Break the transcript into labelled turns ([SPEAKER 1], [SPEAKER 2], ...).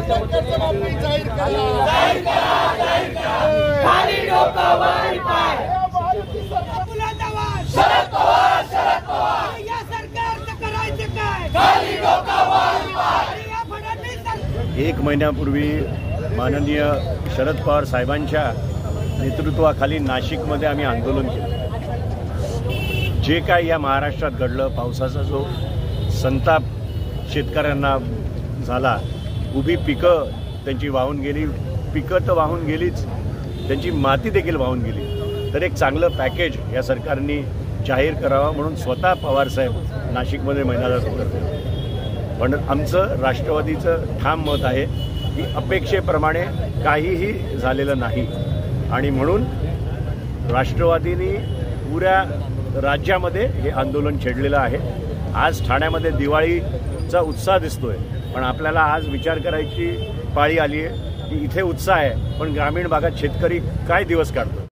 [SPEAKER 1] टँकरचं मागणी जाहीर करा। खाली डोकं वर पाय। शरद पवार शरद पवार
[SPEAKER 2] या सरकारचं करायचं काय?
[SPEAKER 1] खाली डोकं वर पाय।
[SPEAKER 2] या फडणवीस
[SPEAKER 3] 1 महिन्यापूर्वी माननीय शरद पवार साहेबांच्या नेतृत्वाखाली नाशिकमध्ये आम्ही आंदोलन केलं। जे काय या महाराष्ट्रात घडलं, पावसाचा जो संताप शेतकऱ्यांना झाला, उभी पिकं त्यांची वाहून गेली, पिकं तर वाहून गेलीच, त्यांची माती देखील वाहून गेली, तर एक चांगलं पॅकेज या सरकारने जाहीर करावं म्हणून स्वतः पवारसाहेब नाशिकमध्ये मैदानात उतरले। पण आमचं राष्ट्रवादीचं ठाम मत आहे की अपेक्षेप्रमाणे काहीही झालेलं नाही आणि म्हणून राष्ट्रवादीने पुऱ्या राज्यामध्ये हे आंदोलन छेडलेलं आहे। आज ठाण्यामध्ये दिवाळीचा उत्साह दिसतोय, पण आपल्याला आज विचार करायची पाळी आली आहे की इथे उत्साह आहे पण ग्रामीण भागात शेतकरी काय दिवस काढतो।